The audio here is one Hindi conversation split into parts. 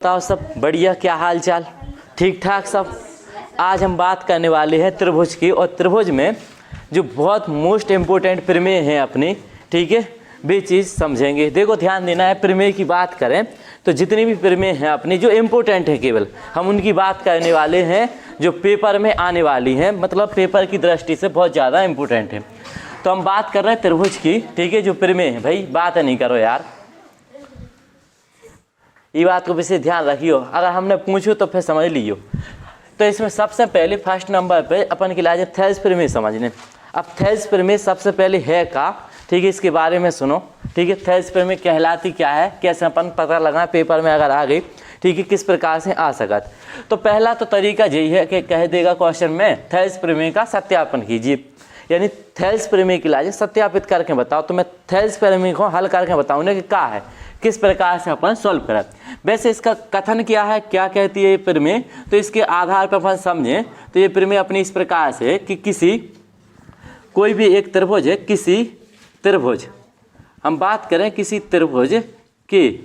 बताओ सब बढ़िया, क्या हाल चाल, ठीक ठाक सब। आज हम बात करने वाले हैं त्रिभुज की, और त्रिभुज में जो बहुत मोस्ट इम्पोर्टेंट प्रमेय हैं अपनी, ठीक है, वे चीज़ समझेंगे। देखो ध्यान देना है, प्रमेय की बात करें तो जितनी भी प्रमेय हैं अपनी जो इम्पोर्टेंट है केवल हम उनकी बात करने वाले हैं, जो पेपर में आने वाली हैं, मतलब पेपर की दृष्टि से बहुत ज़्यादा इम्पोर्टेंट है। तो हम बात कर रहे हैं त्रिभुज की, ठीक है, जो प्रमेय है। भाई बात नहीं करो यार, ये बात को विशेष ध्यान रखियो, अगर हमने पूछो तो फिर समझ लियो। तो इसमें सबसे पहले फर्स्ट नंबर पे अपन की लाज थेल्स प्रमेय समझने। अब थेल्स प्रमेय सबसे पहले है का, ठीक है, इसके बारे में सुनो, ठीक है। थेल्स प्रमेय कहलाती क्या है, कैसे अपन पता लगा पेपर में अगर आ गई, ठीक है, किस प्रकार से आ सकत। तो पहला तो तरीका यही है कि कह देगा क्वेश्चन में थेल्स प्रमेय का सत्यापन कीजिए, यानी थेल्स प्रमेय की लाज सत्यापित करके बताओ। तो मैं थेल्स प्रमेय को हल करके बताऊँ ना कि क्या है, किस प्रकार से अपन सॉल्व करें। वैसे इसका कथन क्या है, क्या कहती है ये प्रमेय, तो इसके आधार पर अपन समझें तो ये प्रमेय अपनी इस प्रकार से कि किसी कोई भी एक त्रिभुज है, किसी त्रिभुज, हम बात करें किसी त्रिभुज के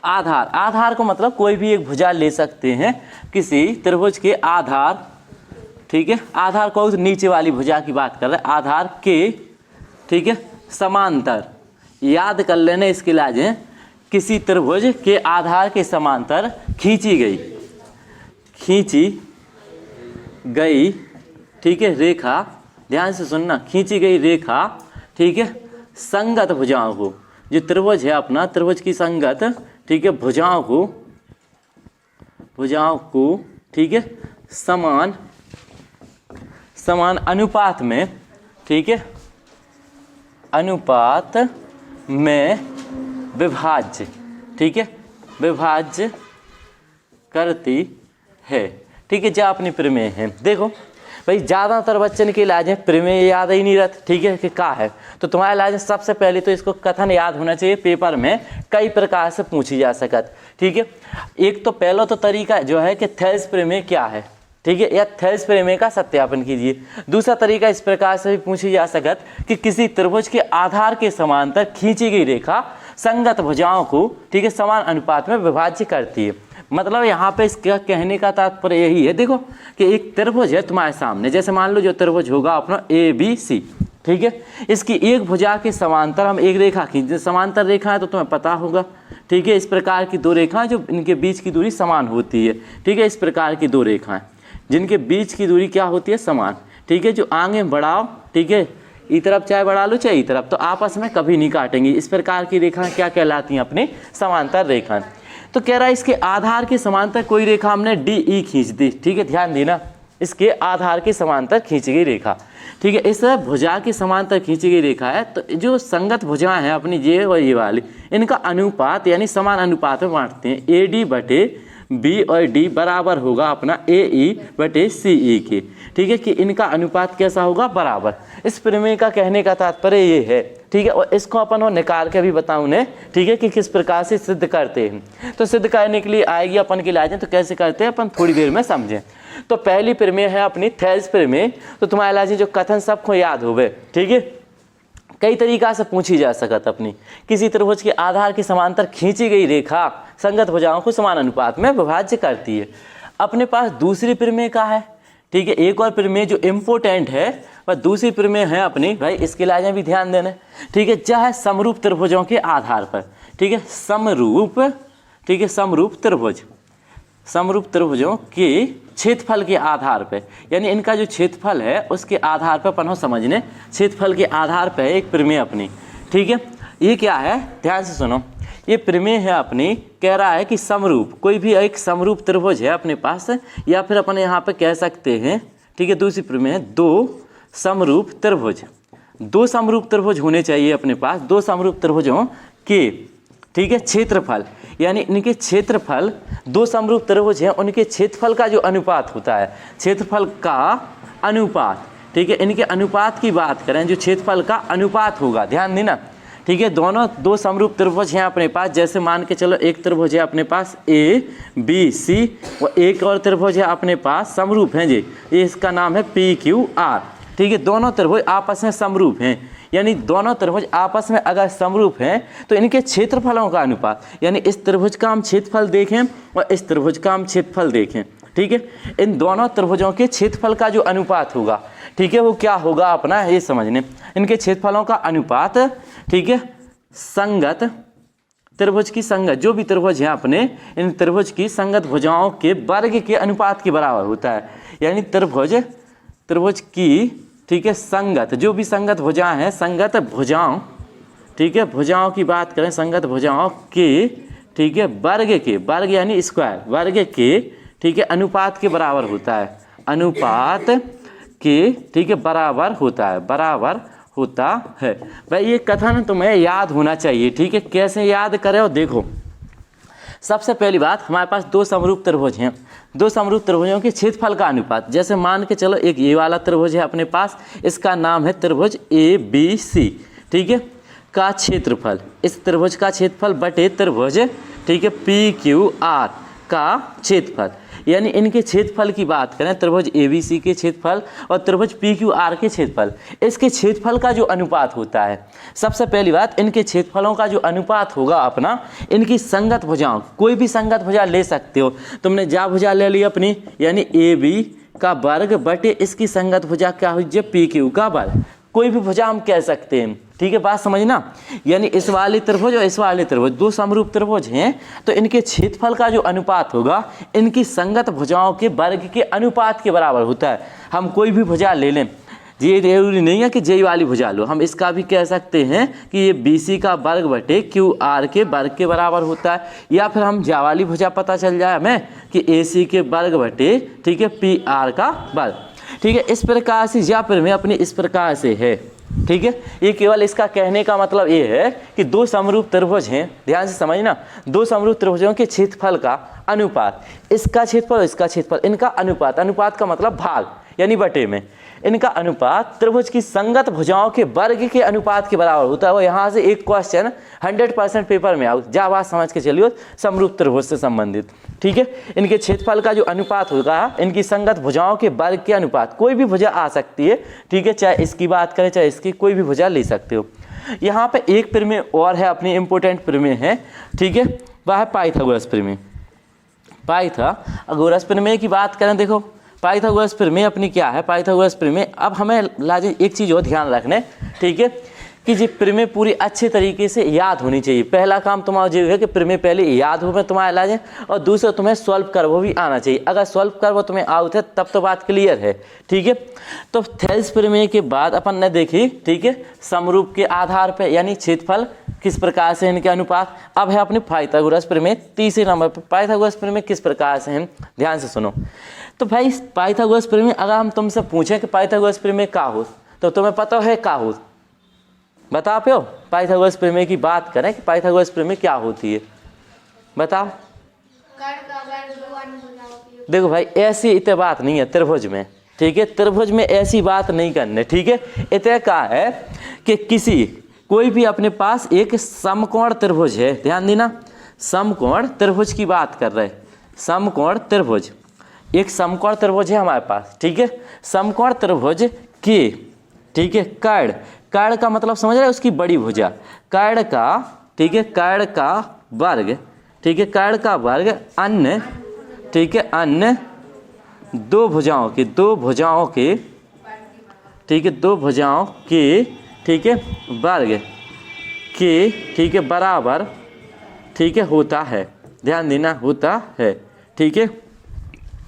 आधार, आधार को मतलब कोई भी एक भुजा ले सकते हैं, किसी त्रिभुज के आधार, ठीक है, आधार को नीचे वाली भुजा की बात कर रहे हैं, आधार के, ठीक है, समांतर, याद कर लेने इसके लाजे, किसी त्रिभुज के आधार के समांतर खींची गई, ठीक है, रेखा, ध्यान से सुनना, खींची गई रेखा, ठीक है, संगत भुजाओं को, जो त्रिभुज है अपना, त्रिभुज की संगत, ठीक है, भुजाओं को, ठीक है, समान अनुपात में, ठीक है, अनुपात में विभाज्य, ठीक है, विभाज्य करती है, ठीक है, जो अपनी प्रमेय है। देखो भाई ज़्यादातर बच्चन के लाजे प्रमेय याद ही नहीं रहता, ठीक है, कि क्या है। तो तुम्हारे लाजे सबसे पहले तो इसको कथन याद होना चाहिए, पेपर में कई प्रकार से पूछी जा सकत, ठीक है। एक तो पहला तो तरीका जो है कि थेल्स प्रमेय क्या है, ठीक है, या थेल्स प्रमेय का सत्यापन कीजिए। दूसरा तरीका इस प्रकार से भी पूछी जा सकत कि किसी त्रिभुज के आधार के समांतर खींची गई रेखा संगत भुजाओं को, ठीक है, समान अनुपात में विभाज्य करती है। मतलब यहाँ पे इसका कहने का तात्पर्य यही है, देखो कि एक त्रिभुज है तुम्हारे सामने, जैसे मान लो जो त्रिभुज होगा अपना ABC, ठीक है, इसकी एक भुजा के समांतर हम एक रेखा खींचते, समांतर रेखा है तो तुम्हें पता होगा, ठीक है, इस प्रकार की दो रेखाएं जो इनके बीच की दूरी समान होती है, ठीक है, इस प्रकार की दो रेखाएं जिनके बीच की दूरी क्या होती है, समान, ठीक है, जो आगे बढ़ाओ, ठीक है, ई तरफ चाहे बढ़ा लो चाहे ई तरफ, तो आपस में कभी नहीं काटेंगी। इस प्रकार की रेखाएं क्या कहलाती हैं, अपनी समांतर रेखाएं। तो कह रहा है इसके आधार के समांतर कोई रेखा हमने DE खींच दी, ठीक है, ध्यान देना, इसके आधार के समांतर खींची गई रेखा, ठीक है, इस भुजा के समांतर खींची गई रेखा है। तो जो संगत भुजाएं हैं अपनी ये और ये वाली, इनका अनुपात यानी समान अनुपात में बांटते हैं, AD बटे B और D बराबर होगा अपना AE बटे CE के, ठीक है, कि इनका अनुपात कैसा होगा, बराबर। इस प्रमेय का कहने का तात्पर्य ये है, ठीक है, और इसको अपन और निकाल के भी बताऊँ ने, ठीक है, कि किस प्रकार से सिद्ध करते हैं। तो सिद्ध करने के लिए आएगी अपन की लाजें, तो कैसे करते हैं अपन थोड़ी देर में समझें। तो पहली प्रमेय है अपनी थेल्स प्रमेय। तो तुम्हारे लाजें जो कथन सबको याद होवे, ठीक है, कई तरीका से पूछी जा सकत अपनी, किसी त्रिभुज के आधार के समांतर खींची गई रेखा संगत भुजाओं को समान अनुपात में विभाज्य करती है। अपने पास दूसरी प्रमेय का है, ठीक है, एक और प्रमेय जो इम्पोर्टेंट है, वह दूसरी प्रमेय है अपनी, भाई इसके लाजे भी ध्यान देना, ठीक है, चाहे समरूप त्रिभुजों के आधार पर, ठीक है, समरूप, ठीक है, समरूप त्रिभुजों के क्षेत्रफल के आधार पर, यानी इनका जो क्षेत्रफल है उसके आधार पर अपन समझने, क्षेत्रफल के आधार पर एक प्रमेय अपनी, ठीक है। ये क्या है, ध्यान से सुनो, ये प्रमेय है अपनी, कह रहा है कि समरूप, कोई भी एक समरूप त्रिभुज है अपने पास, या फिर अपन यहाँ पे कह सकते हैं, ठीक है, दूसरी प्रमेय है दो समरूप त्रिभुज होने चाहिए अपने पास, दो समरूप त्रिभुजों के, ठीक है, क्षेत्रफल, यानी इनके क्षेत्रफल, दो समरूप त्रिभुज हैं उनके क्षेत्रफल का जो अनुपात होता है, क्षेत्रफल का अनुपात, ठीक है, इनके अनुपात की बात करें, जो क्षेत्रफल का अनुपात होगा, ध्यान देना, ठीक है, दोनों दो समरूप त्रिभुज हैं अपने पास, जैसे मान के चलो एक त्रिभुज है अपने पास ABC और एक और त्रिभुज है अपने पास समरूप हैं जी, ये इसका नाम है PQR, ठीक है, दोनों त्रिभुज आपस में समरूप हैं, यानी दोनों त्रिभुज आपस में अगर समरूप हैं तो इनके क्षेत्रफलों का अनुपात, यानी इस त्रिभुज का हम क्षेत्रफल देखें और इस त्रिभुज का हम क्षेत्रफल देखें, ठीक है, इन दोनों त्रिभुजों के क्षेत्रफल का जो अनुपात होगा, ठीक है, वो क्या होगा अपना ये समझने, इनके क्षेत्रफलों का अनुपात, ठीक है, संगत त्रिभुज की संगत, जो भी त्रिभुज है अपने, इन त्रिभुज की संगत भुजाओं के वर्ग के अनुपात के बराबर होता है। यानी त्रिभुज की, ठीक है, संगत, जो भी संगत भुजाएं हैं, संगत भुजाओं, ठीक है, भुजाओं की बात करें, संगत भुजाओं के, ठीक है, वर्ग यानी स्क्वायर, वर्ग के, ठीक है, अनुपात के बराबर होता है, अनुपात के, ठीक है, बराबर होता है। भाई ये कथन तुम्हें याद होना चाहिए, ठीक है, कैसे याद करें और देखो। सबसे पहली बात, हमारे पास दो समरूप त्रिभुज हैं, दो समरूप त्रिभुजों के क्षेत्रफल का अनुपात, जैसे मान के चलो एक ये वाला त्रिभुज है अपने पास, इसका नाम है त्रिभुज ABC, ठीक है, का क्षेत्रफल, इस त्रिभुज का क्षेत्रफल बटे त्रिभुज, ठीक है, PQR का क्षेत्रफल, यानी इनके क्षेत्रफल की बात करें, त्रिभुज ABC के क्षेत्रफल और त्रिभुज PQR के क्षेत्रफल, इसके क्षेत्रफल का जो अनुपात होता है, सबसे पहली बात, इनके क्षेत्रफलों का जो अनुपात होगा अपना, इनकी संगत भुजाओं, कोई भी संगत भुजा ले सकते हो, तुमने जा भुजा ले ली अपनी, यानी AB का वर्ग बटे इसकी संगत भुजा क्या हुई, PQ का वर्ग, कोई भी भुजा हम कह सकते हैं, ठीक है, बात समझना। यानी इस वाले त्रिभुज और इस वाले त्रिभुज दो समरूप त्रिभुज हैं, तो इनके क्षेत्रफल का जो अनुपात होगा इनकी संगत भुजाओं के वर्ग के अनुपात के बराबर होता है। हम कोई भी भुजा ले लें, ये जरूरी नहीं है कि जे वाली भुजा लो, हम इसका भी कह सकते हैं कि ये BC का वर्ग बटे QR के वर्ग के बराबर होता है, या फिर हम जा वाली भुजा पता चल जाए हमें कि AC के वर्ग बटे, ठीक है, PR का वर्ग, ठीक है। इस प्रकार से या फिर में अपनी इस प्रकार से है, ठीक है, ये केवल इसका कहने का मतलब ये है कि दो समरूप त्रिभुज हैं, ध्यान से समझना, दो समरूप त्रिभुजों के क्षेत्रफल का अनुपात, इसका क्षेत्रफल और इसका क्षेत्रफल, इनका अनुपात, अनुपात का मतलब भाग यानी बटे में, इनका अनुपात त्रिभुज की संगत भुजाओं के वर्ग के अनुपात के बराबर होता है। वो यहाँ से एक क्वेश्चन 100% पेपर में आओ, जा बात समझ के चलियो, समरूप त्रिभुज से संबंधित, ठीक है। इनके क्षेत्रफल का जो अनुपात होगा इनकी संगत भुजाओं के वर्ग के अनुपात, कोई भी भुजा आ सकती है, ठीक है, चाहे इसकी बात करें चाहे इसकी, कोई भी भुजा ले सकते हो। यहाँ पे एक प्रमेय और है, अपनी इंपोर्टेंट प्रमेय है, ठीक है, वह है पाइथागोरस प्रमेय। पाइथागोरस प्रमेय की बात करें, देखो पाइथागोरस प्रमेय अपनी क्या है, पाइथागोरस प्रमेय, अब हमें लाजिम एक चीज़ और ध्यान रखना है, ठीक है, कि ये प्रमेय पूरी अच्छे तरीके से याद होनी चाहिए। पहला काम तुम्हारा जो है कि प्रमेय पहले याद हो में तुम्हारे लाजिम, और दूसरा तुम्हें सॉल्व कर वो भी आना चाहिए। अगर सॉल्व कर वो तुम्हें आउट है तब तो बात क्लियर है, ठीक है। तो थेल्स प्रमेय के बाद अपन ने देखी, ठीक है, समरूप के आधार पर यानी क्षेत्रफल किस प्रकार से इनके अनुपात। अब है अपने पाइथागोरस प्रमेय, तीसरे नंबर पर पाइथागोरस प्रमेय किस प्रकार से है, ध्यान से सुनो। तो भाई पाइथागोरस प्रमेय, अगर हम तुमसे पूछें कि पाइथागोरस प्रमेय क्या हो, तो तुम्हें पता है क्या हो, बता पे हो। पाइथागोरस प्रमेय की बात करें कि पाइथागोरस प्रमेय क्या होती है, बताओ। देखो भाई ऐसी इतने बात नहीं है त्रिभुज में, ठीक है, त्रिभुज में ऐसी बात नहीं करने, ठीक है। इतने का है कि कोई भी अपने पास एक समकोण त्रिभुज है, ध्यान देना, समकोण त्रिभुज की बात कर रहे हैं, समकोण त्रिभुज, एक समकोण त्रिभुज है हमारे पास, ठीक है। समकोण त्रिभुज के, ठीक है, कर्ण का मतलब समझ रहे हैं, उसकी बड़ी भुजा, कर्ण का, ठीक है, कर्ण का वर्ग, ठीक है, कर्ण का वर्ग अन्य, ठीक है, अन्य दो भुजाओं के, ठीक है, दो भुजाओं के, ठीक है, वर्ग के, ठीक है, बराबर, ठीक है, होता है, ध्यान देना, होता है, ठीक है,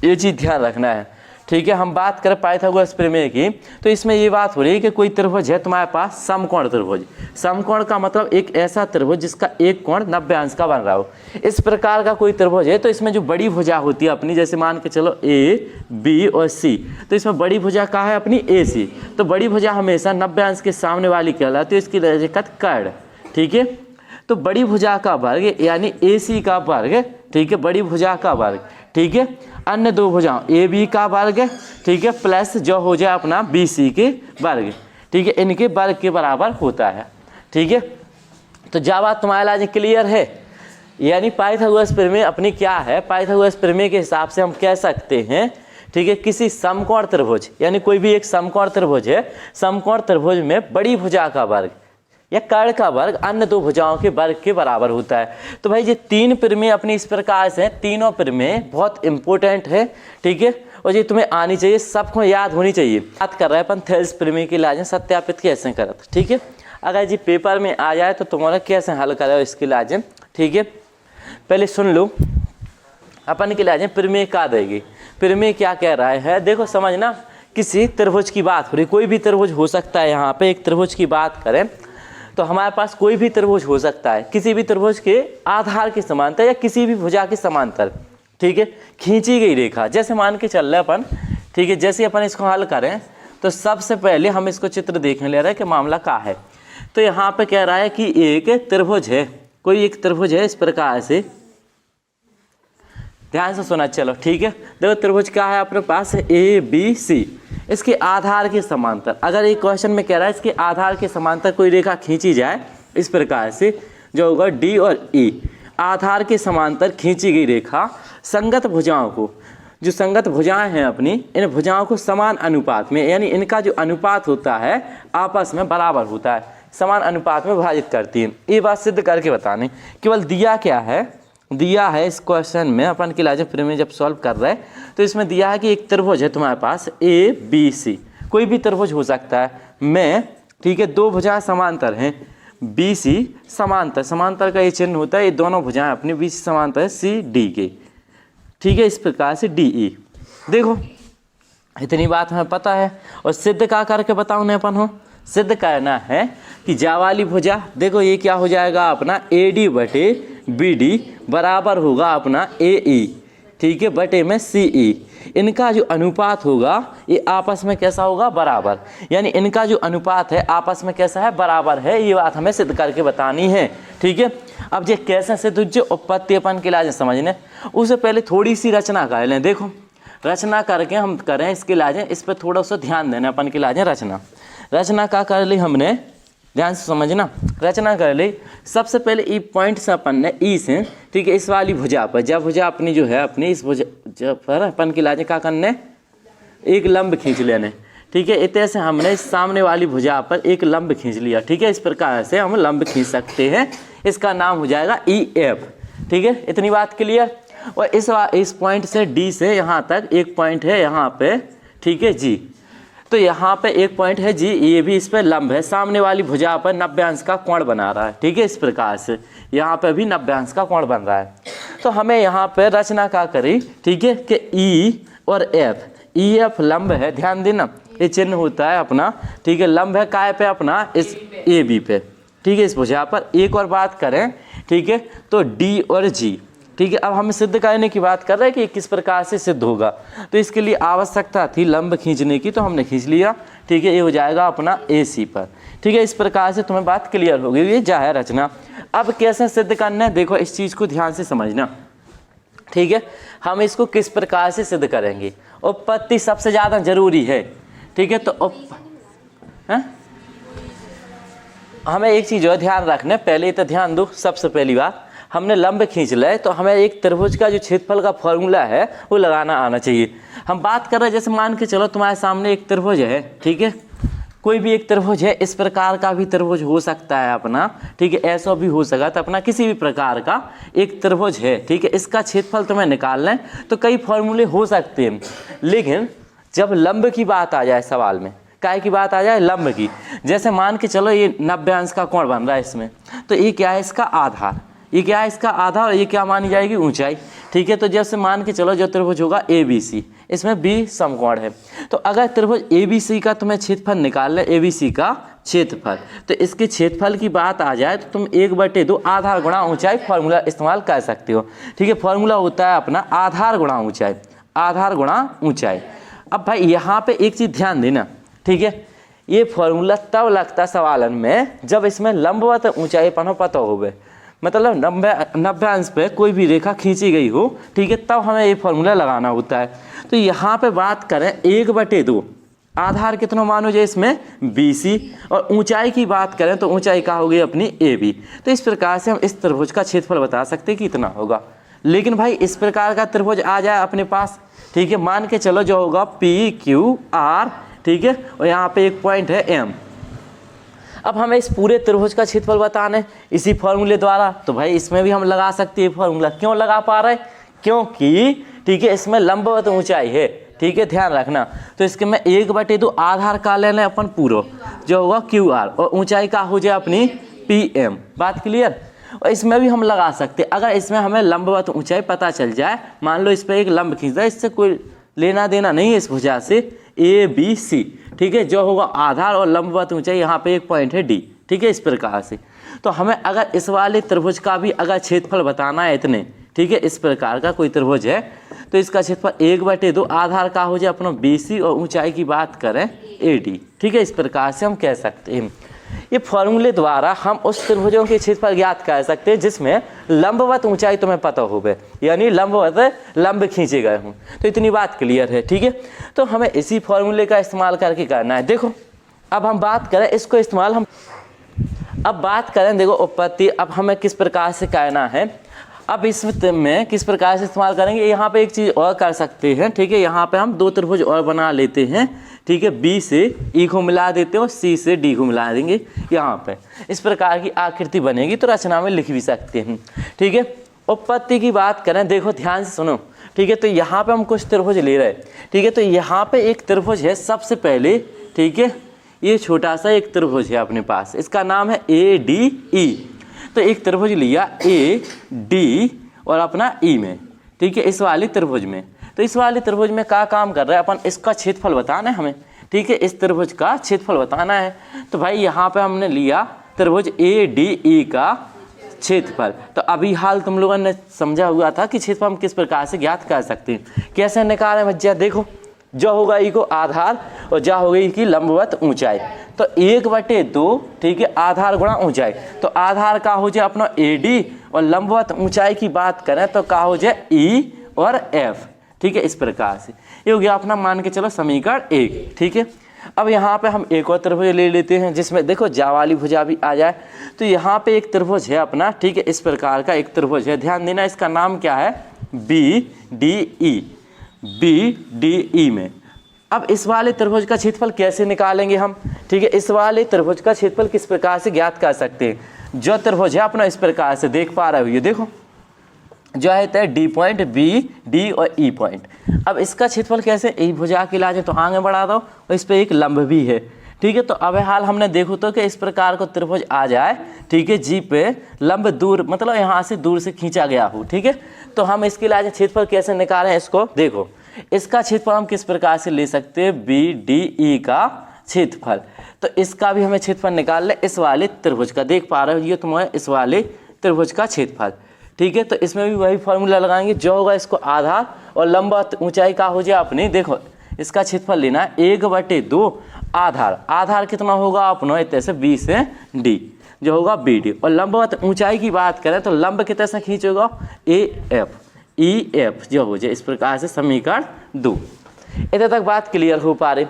ये चीज़ ध्यान रखना है, ठीक है। हम बात करें पाइथागोरस प्रमेय की, तो इसमें ये बात हो रही है कि कोई त्रिभुज है तुम्हारे पास समकोण त्रिभुज, समकोण का मतलब एक ऐसा त्रिभुज जिसका एक कोण 90 अंश का बन रहा हो। इस प्रकार का कोई त्रिभुज है, तो इसमें जो बड़ी भुजा होती है अपनी, जैसे मान के चलो A, B और C, तो इसमें बड़ी भुजा कहाँ है अपनी AC, तो बड़ी भुजा हमेशा 90 अंश के सामने वाली कहलाती है, इसकी रजकत कर्ण, ठीक है। तो बड़ी भुजा का वर्ग यानी AC का वर्ग, ठीक है, बड़ी भुजा का वर्ग, ठीक है, अन्य दो भुजाओं AB का वर्ग, ठीक है, प्लस जो हो जाए अपना BC के वर्ग, ठीक है, इनके वर्ग के बराबर होता है, ठीक है। तो जा बात तुम्हारे लाजिम क्लियर है। यानी पाइथागोरस प्रमेय अपनी क्या है, पाइथागोरस प्रमेय के हिसाब से हम कह सकते हैं, ठीक है, किसी समकोण त्रिभुज, यानी कोई भी एक समकोण त्रिभुज है, समकोण त्रिभुज में बड़ी भुजा का वर्ग या कर्ण का वर्ग अन्य दो भुजाओं के वर्ग के बराबर होता है। तो भाई ये तीन प्रमेय अपनी इस प्रकार से हैं, तीनों प्रमेय बहुत इंपॉर्टेंट है, ठीक है, और ये तुम्हें आनी चाहिए, सबको याद होनी चाहिए। बात कर रहे हैं अपन थेल्स प्रमेय की लाजें सत्यापित कैसे करत, ठीक है। अगर जी पेपर में आ जाए तो तुम्हारा कैसे हल करो इसकी लाजें, ठीक है। पहले सुन लो अपन की लाजें प्रमेय क्या देगी, प्रमेय क्या कह रहा है, देखो समझना। किसी त्रिभुज की बात हो रही, कोई भी त्रिभुज हो सकता है, यहाँ पे एक त्रिभुज की बात करें तो हमारे पास कोई भी त्रिभुज हो सकता है, किसी भी त्रिभुज के आधार के समांतर या किसी भी भुजा के समांतर, ठीक है, खींची गई रेखा। जैसे मान के चल रहे अपन, ठीक है, जैसे अपन इसको हल करें तो सबसे पहले हम इसको चित्र देखने ले रहे हैं कि मामला क्या है। तो यहाँ पे कह रहा है कि एक त्रिभुज है, कोई एक त्रिभुज है इस प्रकार से, ध्यान से सुना, चलो ठीक है। देखो त्रिभुज क्या है अपने पास, ए बी सी, इसके आधार के समांतर। अगर एक क्वेश्चन में कह रहा है इसके आधार के समांतर कोई रेखा खींची जाए इस प्रकार से, जो होगा डी और ई, आधार के समांतर खींची गई रेखा संगत भुजाओं को, जो संगत भुजाएं हैं अपनी, इन भुजाओं को समान अनुपात में, यानी इनका जो अनुपात होता है आपस में बराबर होता है, समान अनुपात में विभाजित करती है। ये बात सिद्ध करके बताने, केवल दिया क्या है, दिया है इस क्वेश्चन में अपन की लाजें प्रमेय जब सॉल्व कर रहे हैं तो इसमें दिया है कि एक त्रिभुज है तुम्हारे पास ए बी सी, कोई भी त्रिभुज हो सकता है में, ठीक है, दो भुजाएं समांतर हैं, बी सी समांतर, समांतर का ये चिन्ह होता है, ये दोनों भुजाएं अपनी बी सी समांतर है सी डी के, ठीक है, इस प्रकार से डी ई। देखो इतनी बात हमें पता है, और सिद्ध क्या करके बताओ ने अपन हो, सिद्ध करना है कि जा वाली भुजा, देखो ये क्या हो जाएगा अपना ए डी बटे बी डी बराबर होगा अपना ए ई, ठीक है, बटे में सी ई। इनका जो अनुपात होगा ये आपस में कैसा होगा, बराबर, यानी इनका जो अनुपात है आपस में कैसा है, बराबर है। ये बात हमें सिद्ध करके बतानी है, ठीक है। अब ये कैसे सिद्ध जो उत्पत्ति अपन की लाजें समझने, उससे पहले थोड़ी सी रचना कर लें। देखो रचना करके हम करें इसकी लाजें, इस पर थोड़ा सा ध्यान देना। अपन की लाजें रचना का कर ली हमने, ध्यान से समझना, रचना कर ली। सबसे पहले ई पॉइंट से अपन ने ई से, ठीक है, इस वाली भुजा पर, जब भुजा अपनी जो है अपनी इस भुजा पर अपन की लाजें क्या करने, एक लंब खींच लेने, ठीक है। इतने से हमने इस सामने वाली भुजा पर एक लंब खींच लिया, ठीक है, इस प्रकार से हम लंब खींच सकते हैं, इसका नाम हो जाएगा ई एफ, ठीक है, इतनी बात क्लियर। और इस पॉइंट से डी से यहाँ तक एक पॉइंट है यहाँ पे, ठीक है जी, तो यहाँ पे एक पॉइंट है जी, ये भी इस पे लंब है, सामने वाली भुजा पर 90 अंश का कोण बना रहा है, ठीक है, इस प्रकार से यहाँ पे भी 90 अंश का कोण बन रहा है। तो हमें यहाँ पे रचना क्या करी, ठीक है, कि ई और एफ, ई एफ लंब है, ध्यान देना, ये चिन्ह होता है अपना, ठीक है, लंब है काय पे अपना, इस ए बी पे, ठीक है, इस भुजा पर। एक और बात करें, ठीक है, तो डी और जी, ठीक है। अब हम सिद्ध करने की बात कर रहे हैं कि किस प्रकार से सिद्ध होगा, तो इसके लिए आवश्यकता थी लंब खींचने की, तो हमने खींच लिया, ठीक है, ये हो जाएगा अपना ए सी पर, ठीक है। इस प्रकार से तुम्हें बात क्लियर होगी, ये जा है रचना। अब कैसे सिद्ध करना है, देखो इस चीज़ को ध्यान से समझना, ठीक है। हम इसको किस प्रकार से सिद्ध करेंगे, उत्पत्ति सबसे ज़्यादा जरूरी है, ठीक है। तो हमें एक चीज़ और ध्यान रखना, पहले तो ध्यान दो, सबसे पहली बात हमने लंब खींच ले तो हमें एक त्रिभुज का जो क्षेत्रफल का फॉर्मूला है वो लगाना आना चाहिए। हम बात कर रहे हैं, जैसे मान के चलो तुम्हारे सामने एक त्रिभुज है, ठीक है, कोई भी एक त्रिभुज है, इस प्रकार का भी त्रिभुज हो सकता है अपना, ठीक है, ऐसा भी हो सकता है अपना, किसी भी प्रकार का एक त्रिभुज है, ठीक है, इसका क्षेत्रफल तुम्हें निकालना है तो कई फॉर्मूले हो सकते हैं, लेकिन जब लंब की बात आ जाए सवाल में, काय की बात आ जाए, लंब की, जैसे मान के चलो ये 90 अंश का कोण बन रहा है इसमें, तो ये क्या है, इसका आधार, ये क्या है, इसका आधार, और ये क्या मानी जाएगी, ऊंचाई, ठीक है। तो जैसे मान के चलो जो त्रिभुज होगा ए बी सी, इसमें बी समकोण है, तो अगर त्रिभुज ए बी सी का तुम्हें क्षेत्रफल निकाल ले, ए बी सी का क्षेत्रफल, तो इसके क्षेत्रफल की बात आ जाए तो तुम 1/2 आधार गुणा ऊंचाई फॉर्मूला इस्तेमाल कर सकते हो, ठीक है। फॉर्मूला होता है अपना आधार गुणा ऊंचाई, आधार गुणा ऊंचाई। अब भाई यहाँ पे एक चीज़ ध्यान देना, ठीक है, ये फॉर्मूला तब लगता सवालन में जब इसमें लंबवत ऊंचाई पता हो, मतलब 90 अंश पे कोई भी रेखा खींची गई हो, ठीक है, तब हमें ये फॉर्मूला लगाना होता है। तो यहाँ पे बात करें 1/2, आधार कितना मानो जाए इसमें BC, और ऊंचाई की बात करें तो ऊंचाई का होगी अपनी AB। तो इस प्रकार से हम इस त्रिभुज का क्षेत्रफल बता सकते हैं कि इतना होगा, लेकिन भाई इस प्रकार का त्रिभुज आ जाए अपने पास, ठीक है, मान के चलो जो होगा PQR, ठीक है, और यहाँ पे एक पॉइंट है M। अब हमें इस पूरे त्रिभुज का क्षेत्रफल बताना है इसी फॉर्मूले द्वारा, तो भाई इसमें भी हम लगा सकते हैं फॉर्मूला। क्यों लगा पा रहे हैं? क्योंकि ठीक है इसमें लंबवत ऊंचाई है, ठीक है, ध्यान रखना। तो इसके में 1/2 आधार का ले लें अपन पूरा, जो होगा QR, और ऊंचाई का हो जाए अपनी PM। बात क्लियर? और इसमें भी हम लगा सकते हैं, अगर इसमें हमें लंबवत ऊंचाई पता चल जाए, मान लो इस पर एक लंब खींच जाए, इससे कोई लेना देना नहीं है इस भुजा से, ABC, ठीक है, जो होगा आधार और लंबवत ऊंचाई यहाँ पे एक पॉइंट है D, ठीक है, इस प्रकार से। तो हमें अगर इस वाले त्रिभुज का भी अगर क्षेत्रफल बताना है इतने, ठीक है, इस प्रकार का कोई त्रिभुज है, तो इसका क्षेत्रफल 1/2 आधार का हो जाए अपना BC, और ऊंचाई की बात करें AD, ठीक है, इस प्रकार से हम कह सकते हैं। ये फॉर्मूले द्वारा हम उस त्रिभुजों के क्षेत्रफल ज्ञात कर सकते हैं जिसमें लंबवत ऊंचाई तुम्हें पता होवे, यानी लंब खींचे गए हों। तो इतनी बात क्लियर है, ठीक है। तो हमें इसी फॉर्मूले का इस्तेमाल करके करना है। देखो अब हम बात करें इसको इस्तेमाल, हम अब बात करें, देखो उत्पत्ति, अब हमें किस प्रकार से कहना है, अब इसमें किस प्रकार से इस्तेमाल करेंगे। यहाँ पे एक चीज़ और कर सकते हैं, ठीक है, यहाँ पे हम 2 त्रिभुज और बना लेते हैं, ठीक है, B से E को मिला देते हैं और C से D को मिला देंगे। यहाँ पे इस प्रकार की आकृति बनेगी, तो रचना में लिख भी सकते हैं, ठीक है। उत्पत्ति की बात करें, देखो ध्यान से सुनो, ठीक है, तो यहाँ पे हम कुछ त्रिभुज ले रहे हैं, ठीक है, तो यहाँ पे एक त्रिभुज है सबसे पहले, ठीक है, ये छोटा सा एक त्रिभुज है अपने पास, इसका नाम है ADE। तो एक त्रिभुज लिया AD और अपना E में, ठीक है, इस वाली त्रिभुज में। तो इस वाले त्रिभुज में क्या काम कर रहा है अपन, इसका क्षेत्रफल बताना है हमें, ठीक है, इस त्रिभुज का क्षेत्रफल बताना है। तो भाई यहाँ पे हमने लिया त्रिभुज ADE का क्षेत्रफल। तो अभी हाल तुम लोगों ने समझा हुआ था कि क्षेत्रफल हम किस प्रकार से ज्ञात कर सकते हैं। कैसे निकालें भैया? देखो जो होगा ई को आधार और जा होगा ई की लंबवत ऊंचाई, तो 1/2, ठीक है, आधार गुणा ऊंचाई। तो आधार का हो जाए अपना AD और लंबवत ऊंचाई की बात करें तो का हो जाए E और F, ठीक है, इस प्रकार से। ये हो गया अपना, मान के चलो समीकरण 1, ठीक है। अब यहाँ पे हम एक और त्रिभुज ले लेते हैं जिसमें देखो जा वाली भुजा भी आ जाए। तो यहाँ पे एक त्रिभुज है अपना, ठीक है, इस प्रकार का एक त्रिभुज है, ध्यान देना, इसका नाम क्या है, BDE में। अब इस वाले त्रिभुज का क्षेत्रफल कैसे निकालेंगे हम, ठीक है, इस वाले त्रिभुज का क्षेत्रफल किस प्रकार से ज्ञात कर सकते हैं। जो त्रिभुज है अपना इस प्रकार से देख पा रहे हो, ये देखो जो है D पॉइंट, B, D और E पॉइंट। अब इसका क्षेत्रफल कैसे, ई भुजा के इलाज है तो आगे बढ़ा दो, और इस पर एक लंब भी है, ठीक है। तो अब हाल हमने देखो तो कि इस प्रकार को त्रिभुज आ जाए, ठीक है, जी पे लंब दूर, मतलब यहाँ से दूर से खींचा गया हो, ठीक है। तो हम इसके इलाज क्षेत्रफल कैसे निकालें, इसको देखो, इसका क्षेत्रफल हम किस प्रकार से ले सकते हैं, BDE का क्षेत्रफल। तो इसका भी हमें क्षेत्रफल निकाल ले इस वाले त्रिभुज का, देख पा रहे हो ये तुम्हारे इस वाले त्रिभुज का क्षेत्रफल, ठीक है। तो इसमें भी वही फॉर्मूला लगाएंगे, जो होगा इसको आधार और लंबवत ऊंचाई का हो जाए अपनी, देखो इसका क्षेत्रफल लेना है 1/2 आधार कितना होगा अपना, इतने से B से D, जो होगा BD, और लंबवत ऊंचाई की बात करें तो लंब कितने से खींचेगा, EF, जो हो जाए इस प्रकार से समीकरण 2। इतने तक बात क्लियर हो पा रही,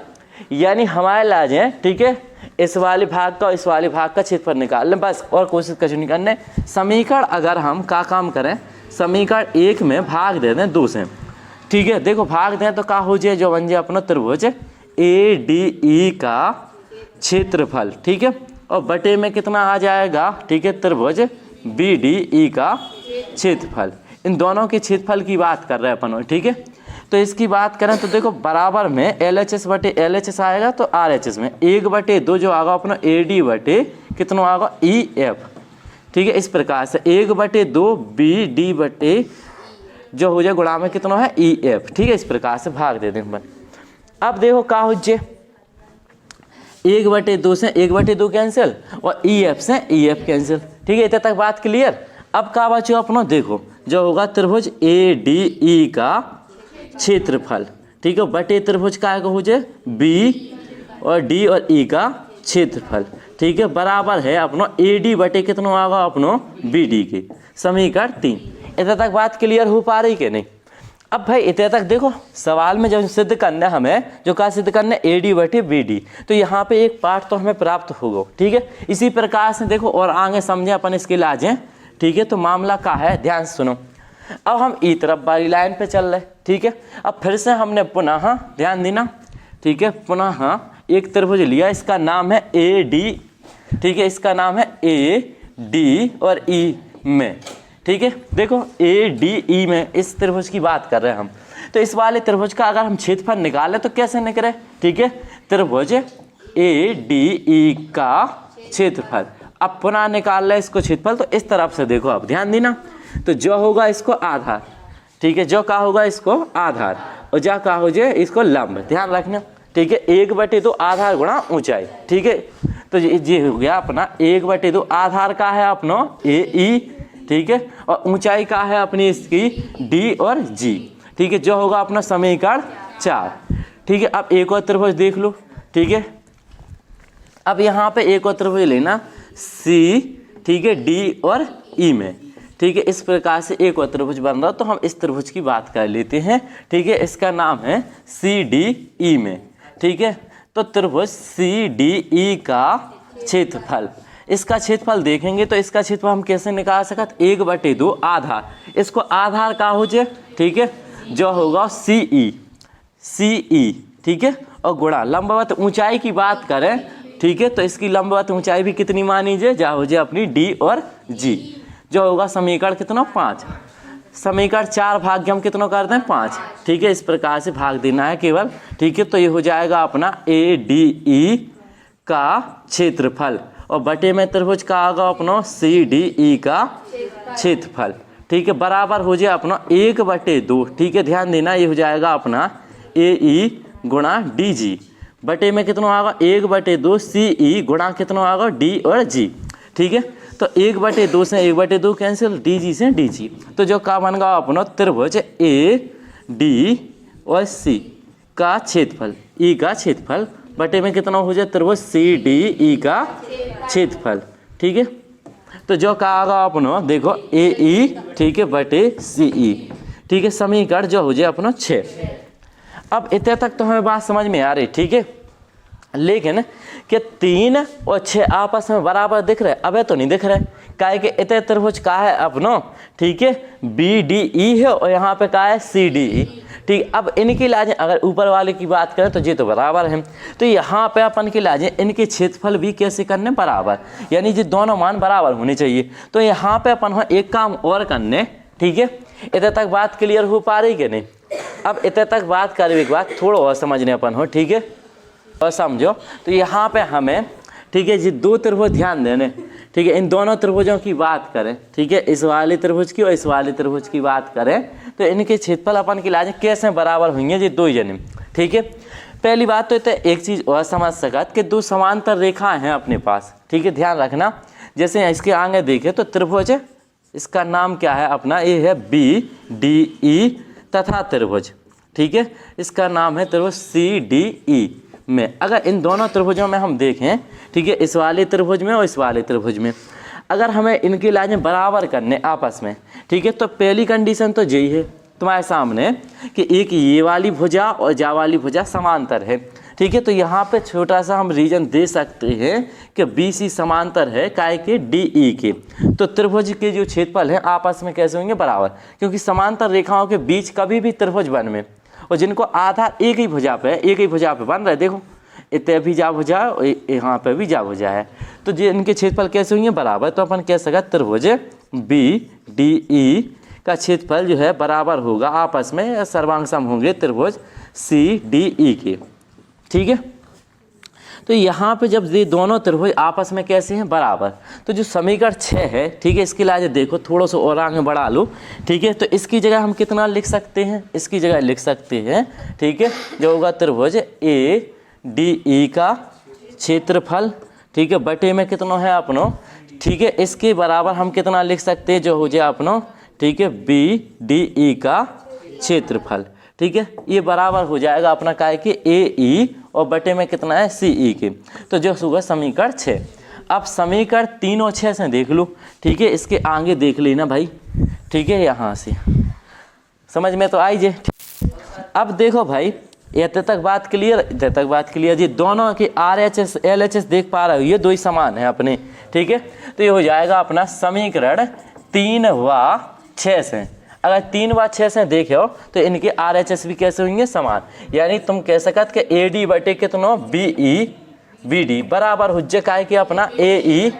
यानी हमारे लाज है, ठीक है, इस वाले भाग का इस वाले भाग का क्षेत्रफल निकाल लें बस, और कोशिश कुछ नहीं करने। समीकरण अगर हम का काम करें, समीकरण 1 में भाग दे दें 2 से, ठीक है, देखो भाग दें तो का हो जाए, जो बन जाए अपना त्रिभुज ADE का क्षेत्रफल, ठीक है, और बटे में कितना आ जाएगा, ठीक है, त्रिभुज BDE का क्षेत्रफल। इन दोनों के क्षेत्रफल की बात कर रहे हैं अपन, ठीक है। तो इसकी बात करें तो देखो बराबर में LHS बटे LHS आएगा, तो RHS में 1/2 जो आएगा अपना AD बटे कितना आएगा EF, ठीक है, इस प्रकार से 1/2 BD बटे जो हो जाए गुणा में कितना है EF, ठीक है, इस प्रकार से भाग दे देंगे। अब देखो का हो जाए 1/2 से 1/2 कैंसिल और EF से EF कैंसिल, ठीक है, इतने तक बात क्लियर। अब का बचो अपना, देखो जो होगा त्रिभुज ADE का क्षेत्रफल, ठीक है, बटे त्रिभुज का हो जाए B और D और E का क्षेत्रफल, ठीक है, बराबर है अपना AD बटे कितना होगा अपना BD के, समीकरण 3। इतने तक बात क्लियर हो पा रही कि नहीं। अब भाई इतने तक देखो सवाल में जब सिद्ध करना है हमें, जो का सिद्ध करना है AD बटे BD, तो यहाँ पे एक पार्ट तो हमें प्राप्त होगा, ठीक है। इसी प्रकार से देखो और आगे समझे अपन इसके इलाज हैं, ठीक है। तो मामला का है, ध्यान से सुनो, अब हम ई तरफ वाली लाइन पे चल रहे, ठीक है। अब फिर से हमने पुनः ध्यान देना, ठीक है, पुनः एक त्रिभुज लिया, इसका नाम है ए डी, ठीक है, इसका नाम है ए डी और ई में, ठीक है। देखो ए डी ई में इस त्रिभुज की बात कर रहे हैं हम, तो इस वाले त्रिभुज का अगर हम क्षेत्रफल निकालें तो कैसे निकले, ठीक है, त्रिभुज ए डी ई का क्षेत्रफल। अब पुनः निकाल रहे इसको क्षेत्रफल, तो इस तरफ से देखो, अब ध्यान देना, तो जो होगा इसको आधार, ठीक है, जो का होगा इसको आधार और जा का हो जाए इसको लंब, ध्यान रखना, ठीक है। 1/2 आधार गुणा ऊंचाई, ठीक है। तो ये हो गया अपना 1/2 आधार का है अपना ए ई, ठीक है, और ऊंचाई का है अपनी इसकी डी और जी, ठीक है, जो होगा अपना समीकरण 4, ठीक है। अब एक और त्रिभुज देख लो, ठीक है। अब यहाँ पे एक और त्रिभुज लेना सी, ठीक है, डी और ई में, ठीक है। इस प्रकार से एक और त्रिभुज बन रहा, तो हम इस त्रिभुज की बात कर लेते हैं, ठीक है। इसका नाम है सी डी ई में, ठीक है। तो त्रिभुज सी डी ई का क्षेत्रफल, इसका क्षेत्रफल देखेंगे तो इसका क्षेत्रफल हम कैसे निकाल सकते, 1/2 आधार, इसको आधार का हो जाए, ठीक है, जो होगा सी ई, ठीक है, और गुणा लंबवत ऊंचाई की बात करें, ठीक है, तो इसकी लंबवत ऊंचाई भी कितनी मानी जाए, जा हो जाए अपनी डी और जी, जो होगा समीकरण कितना 5, समीकरण 4 भाग्य हम कितना करते हैं 5, ठीक है। इस प्रकार से भाग देना है केवल, ठीक है। तो ये हो जाएगा अपना ए डी ई का क्षेत्रफल और बटे में त्रिभुज का आगा अपना सी डी ई का क्षेत्रफल, ठीक है, बराबर हो जाए अपना 1/2, ठीक है। ध्यान देना, ये हो जाएगा अपना ए ई गुणा डी जी, बटे में कितना आएगा 1/2 सी ई गुणा कितना आएगा डी और जी, ठीक है। तो 1/2 से 1/2 कैंसिल, डी जी से डी जी, तो जो का बन गया अपना त्रिभुज ए डी और सी का क्षेत्रफल, ई का क्षेत्रफल, बटे में कितना हो जाए त्रिभुज सी डी ई का क्षेत्रफल, ठीक है। तो जो का आगा अपना देखो ए ई, ठीक है, बटे सी ई, ठीक है, समीकरण जो हो जाए अपना 6। अब इतने तक तो हमें बात समझ में आ रही, ठीक है। लेकिन कि 3 और 6 आपस में बराबर दिख रहे, अबे तो नहीं दिख रहे, काहे कि इतने त्रिभुज का है अपनो, ठीक है, बी डी ई है और यहाँ पे का है सी डी ई, ठीक। अब इनकी लाजें अगर ऊपर वाले की बात करें तो ये तो बराबर है, तो यहाँ पे अपन की लाजें इनके क्षेत्रफल भी कैसे करने बराबर, यानी ये दोनों मान बराबर होने चाहिए। तो यहाँ पे अपन एक काम और करने, ठीक है। इतने तक बात क्लियर हो पा रही कि नहीं। अब इतने तक बात करने के बाद थोड़ा और समझने अपन हो, ठीक है, और समझो। तो यहाँ पे हमें, ठीक है, ये 2 त्रिभुज ध्यान देने, ठीक है, इन दोनों त्रिभुजों की बात करें, ठीक है, इस वाले त्रिभुज की और इस वाले त्रिभुज की बात करें तो इनके क्षेत्रफल अपन की लाजें कैसे बराबर होंगे, ये 2 जने, ठीक है। पहली बात तो एक चीज़ और समझ सकत कि 2 समांतर रेखाएं हैं अपने पास, ठीक है, ध्यान रखना। जैसे इसके आगे देखें तो त्रिभुज, इसका नाम क्या है अपना, ये है बी डी ई तथा त्रिभुज, ठीक है, इसका नाम है त्रिभुज सी डी ई में। अगर इन दोनों त्रिभुजों में हम देखें, ठीक है, इस वाले त्रिभुज में और इस वाले त्रिभुज में, अगर हमें इनकी लाजें बराबर करने आपस में, ठीक है, तो पहली कंडीशन तो यही है तुम्हारे सामने कि एक ये वाली भुजा और जा वाली भुजा समांतर है, ठीक है। तो यहाँ पे छोटा सा हम रीजन दे सकते हैं कि बी सी समांतर है काय के डी ई के, तो त्रिभुज के जो क्षेत्रफल है आपस में कैसे होंगे बराबर, क्योंकि समांतर रेखाओं के बीच कभी भी त्रिभुज बन में और जिनको आधार एक ही भुजा पे बन रहे, देखो इतने भी जा भुजा है, यहाँ पे भी जा भुजा है, तो जो इनके क्षेत्रफल कैसे होंगे बराबर। तो अपन कह सकते त्रिभुज बी डी ई का क्षेत्रफल जो है बराबर होगा आपस में सर्वांग सम होंगे त्रिभुज सी डी ई के, ठीक है। तो यहाँ पे जब ये दोनों त्रिभुज आपस में कैसे हैं बराबर, तो जो समीकरण 6 है, ठीक है, इसके लिए देखो थोड़ा सा और आगे बढ़ा लो, ठीक है। तो इसकी जगह हम कितना लिख सकते हैं, इसकी जगह लिख सकते हैं, ठीक है, जो होगा त्रिभुज ए डी ई का क्षेत्रफल, ठीक है, बटे में कितना है अपनो, ठीक है, इसके बराबर हम कितना लिख सकते हैं, जो हो जाए अपनो, ठीक है, बी डी ई का क्षेत्रफल, ठीक है, ये बराबर हो जाएगा अपना काय के ए ई और बटे में कितना है सी ई के, तो जो होगा समीकरण 6। अब समीकरण 3 और 6 से देख लो, ठीक है, इसके आगे देख लेना भाई, ठीक है, यहाँ से समझ में तो आई जे। अब देखो भाई इतने तक बात क्लियर, ये दोनों की RHS LHS देख पा रहे हो, ये 2 ही समान है अपने, ठीक है। तो ये हो जाएगा अपना समीकरण 3 व 6 से। अगर 3 व 6 से देखे हो तो इनके RHS भी कैसे होंगे, समान। यानी तुम कह सकत कि AD बटे कितनो BE BD बराबर हुज्जे काय के अपना AE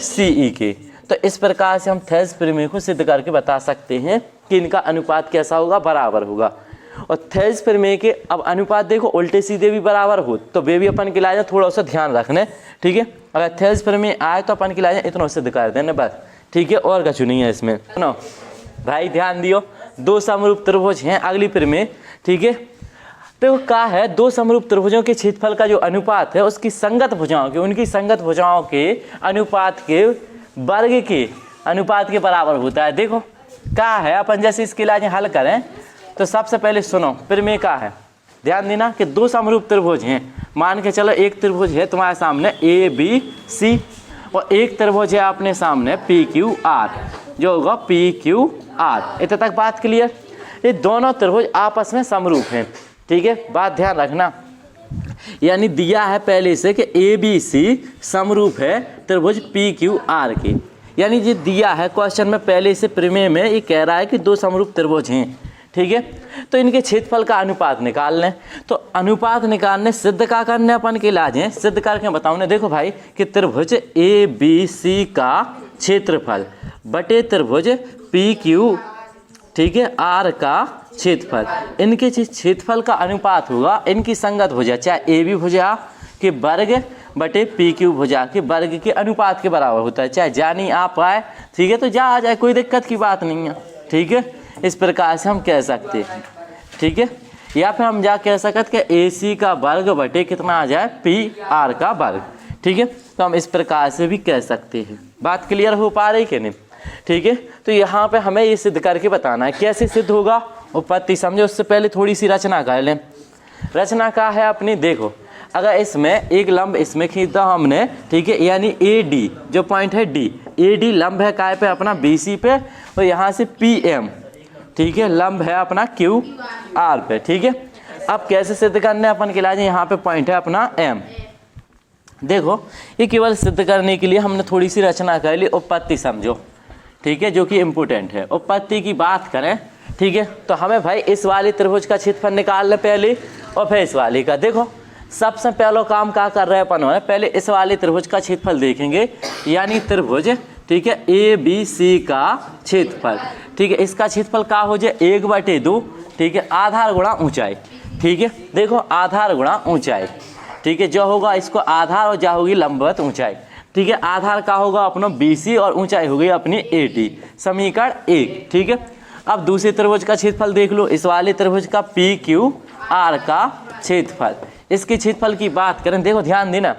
CE के। तो इस प्रकार से हम थेल्स प्रमेय को सिद्ध करके बता सकते हैं कि इनका अनुपात कैसा होगा, बराबर होगा। और थेल्स प्रमेय के अब अनुपात देखो उल्टे सीधे भी बराबर हो तो वे भी अपन के लाए थोड़ा सा ध्यान रखने, ठीक है। अगर थेल्स प्रमेय आए तो अपन के लाए इतना सिद्ध कर देना बस, ठीक है, और कुछ नहीं है इसमें। सुनो भाई ध्यान दियो, 2 समरूप त्रिभुज हैं अगली प्रमेय, ठीक है। तो क्या है, 2 समरूप त्रिभुजों के क्षेत्रफल का जो अनुपात है उसकी संगत भुजाओं के, उनकी संगत भुजाओं के अनुपात के वर्ग के अनुपात के बराबर होता है। देखो क्या है, अपन जैसे इसके लिए हल करें तो सबसे पहले सुनो प्रमेय क्या है, ध्यान देना कि 2 समरूप त्रिभुज हैं। मान के चलो एक त्रिभुज है तुम्हारे सामने ABC और एक त्रिभुज है अपने सामने PQR, जो होगा PQR। इतने तक बात क्लियर। ये दोनों त्रिभुज आपस में समरूप हैं, ठीक है, बात ध्यान रखना। यानी दिया है पहले से कि ABC समरूप है त्रिभुज PQR के, यानी ये दिया है क्वेश्चन में पहले से प्रमेय में ये कह रहा है कि 2 समरूप त्रिभुज हैं, ठीक है। तो इनके क्षेत्रफल का अनुपात निकाल लें। तो अनुपात निकालने सिद्ध का करने अपन के इलाज है, सिद्ध करके बताऊँ ने। देखो भाई कि त्रिभुज ABC का क्षेत्रफल बटे त्रिभुज PQ, ठीक है, R का क्षेत्रफल, इनके क्षेत्रफल का अनुपात होगा इनकी संगत भुजा, चाहे AB भुजा के वर्ग बटे PQ भुजा के वर्ग के अनुपात के बराबर होता है। चाहे जानी आ पाए, ठीक है, तो जा आ जाए, कोई दिक्कत की बात नहीं है, ठीक है। इस प्रकार से हम कह सकते हैं, ठीक है। या फिर हम जा कह सकते कि AC का वर्ग बटे कितना आ जाए PR का वर्ग, ठीक है। तो हम इस प्रकार से भी कह सकते हैं। बात क्लियर हो पा रही कि नहीं, ठीक है। तो यहाँ पे हमें ये सिद्ध करके बताना है, कैसे सिद्ध होगा उत्पत्ति समझो। उससे पहले थोड़ी सी रचना कर लें। रचना क्या है अपनी, देखो अगर इसमें एक लंब इसमें खींचा हमने, ठीक है, यानी AD जो पॉइंट है D, AD लंब है काय पे अपना BC पे, और यहाँ से PM, ठीक है, लंब है अपना QR पे, ठीक है। अब कैसे सिद्ध करना है अपन के लिए, यहाँ पे पॉइंट है अपना M। देखो ये केवल सिद्ध करने के लिए हमने थोड़ी सी रचना कर ली, उत्पत्ति समझो, ठीक है, जो कि इम्पोर्टेंट है। उत्पत्ति की बात करें, ठीक है, तो हमें भाई इस वाले त्रिभुज का क्षेत्रफल निकाल ले पहले और फिर इस वाले का। देखो सबसे पहला काम क्या कर रहे हैं अपन, पहले इस वाले त्रिभुज का क्षेत्रफल देखेंगे, यानी त्रिभुज, ठीक है, ABC का क्षेत्रफल, ठीक है। इसका क्षेत्रफल क्या हो जाए 1/2, ठीक है, आधार गुणा ऊंचाई, ठीक है। देखो आधार गुणा ऊंचाई, ठीक है, जो होगा इसको आधार और जा होगी लंबवत ऊंचाई, ठीक है। आधार का होगा अपना BC और ऊंचाई हो गई अपनी AD, समीकरण 1, ठीक है। अब दूसरे त्रिभुज का क्षेत्रफल देख लो, इस वाले त्रिभुज का PQR का क्षेत्रफल। इसके क्षेत्रफल की बात करें, देखो ध्यान देना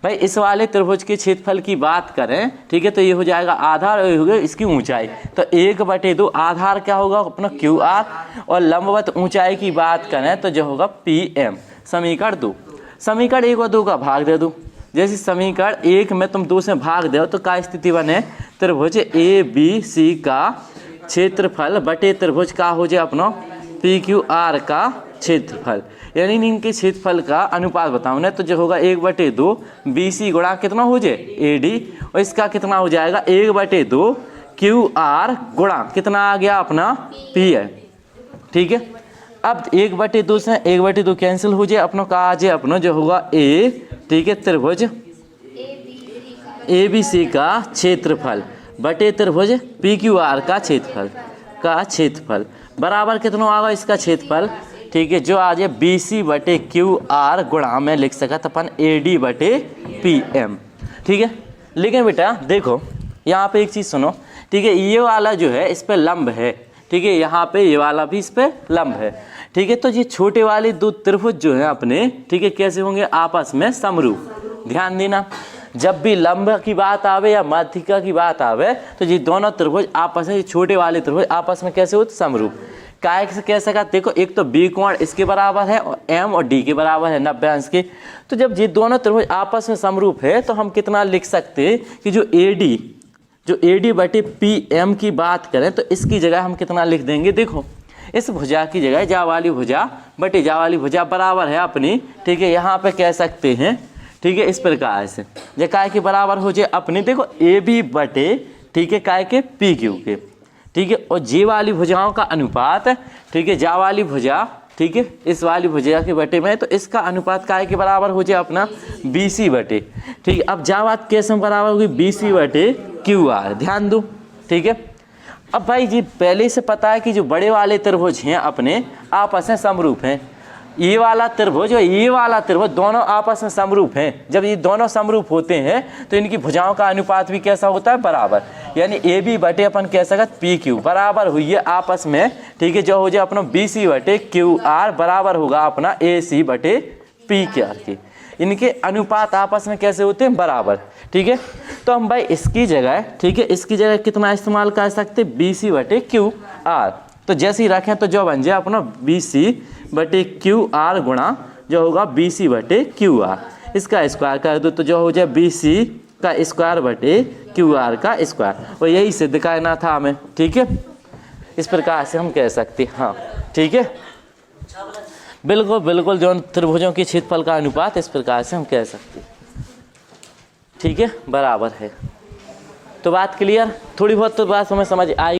भाई, इस वाले त्रिभुज के क्षेत्रफल की बात करें, ठीक है, तो ये हो जाएगा आधार और हो गई इसकी ऊंचाई, तो 1/2 आधार क्या होगा अपना QR, और लंबवत ऊंचाई की बात करें तो जो होगा PM, समीकरण 2। समीकरण 1 और 2 का भाग दे दो। जैसे समीकरण 1 में तुम 2 से भाग दो तो क्या स्थिति बने, त्रिभुज ABC का क्षेत्रफल बटे त्रिभुज का हो जाए अपना PQR का क्षेत्रफल, यानी इनके क्षेत्रफल का अनुपात बताओ ना, तो जो होगा 1/2 BC गुणा कितना हो जाए AD, और इसका कितना हो जाएगा 1/2 QR गुणा कितना आ गया अपना PM, ठीक है। अब 1/2 से 1/2 कैंसिल हो जाए, अपना का आ जाए अपना जो होगा A, ठीक है, त्रिभुज ABC का क्षेत्रफल बटे त्रिभुज PQR का क्षेत्रफल बराबर कितना आएगा इसका क्षेत्रफल, ठीक है, जो आ जाए BC/QR गुणा में लिख सका अपन AD/PM, ठीक है। लेकिन बेटा देखो यहाँ पे एक चीज़ सुनो, ठीक है, ये वाला जो है इस पे लंब है, ठीक है, यहाँ पे ये वाला भी इस पे लंब है, ठीक है। तो ये छोटे वाले 2 त्रिभुज जो है अपने, ठीक है, कैसे होंगे आपस में समरूप। ध्यान देना, जब भी लंब की बात आवे या माध्यिका की बात आवे तो ये दोनों त्रिभुज आपस में, छोटे वाले त्रिभुज आपस में कैसे होते समरूप। काय से कह सका, देखो एक तो B कोण इसके बराबर है और M और D के बराबर है 90 अंश के। तो जब ये दोनों त्रिभुज आपस में समरूप है तो हम कितना लिख सकते हैं कि जो AD बटे PM की बात करें तो इसकी जगह हम कितना लिख देंगे, देखो इस भुजा की जगह जा वाली भुजा बटे जा वाली भुजा बराबर है अपनी, ठीक है, यहाँ पे कह सकते हैं, ठीक है, इस प्रकार से जे काय के बराबर हो जाए अपनी, देखो AB बटे, ठीक है, काय के PQ के, ठीक है, और जे वाली भुजाओं का अनुपात, ठीक है, जा वाली भुजा, ठीक है, इस वाली भुजा के बटे में, तो इसका अनुपात काय के बराबर हो जाए अपना BC बटे, ठीक है। अब जा बात कैसे बराबर होगी, BC बटे QR, ध्यान दो, ठीक है। अब भाई जी पहले से पता है कि जो बड़े वाले त्रिभुज हैं अपने आपस में समरूप हैं, ये वाला त्रिभुज और ये वाला त्रिभुज दोनों आपस में समरूप हैं। जब ये दोनों समरूप होते हैं तो इनकी भुजाओं का अनुपात भी कैसा होता है, बराबर, यानी AB बटे अपन कह सकते PQ बराबर हुई है आपस में, ठीक है, जो हो जाए अपना BC बटे QR बराबर होगा अपना AC बटे PQ के। इनके अनुपात आपस में कैसे होते हैं, बराबर, ठीक है। तो हम भाई इसकी जगह, ठीक है, इसकी जगह कितना इस्तेमाल कर सकते, BC बटे QR, तो जैसे ही रखें तो जो बन जाए अपना BC बटे QR गुणा जो होगा BC बटे QR, इसका स्क्वायर कर दो तो जो हो जाए BC का स्क्वायर बटे QR का स्क्वायर, और यही सिद्ध करना था हमें, ठीक है। इस प्रकार से हम कह सकते, हाँ ठीक है, बिल्कुल बिल्कुल, जो त्रिभुजों के क्षेत्रफल का अनुपात इस प्रकार से हम कह सकते, ठीक है, बराबर है। तो बात क्लियर, थोड़ी बहुत तो बात हमें समझ आई।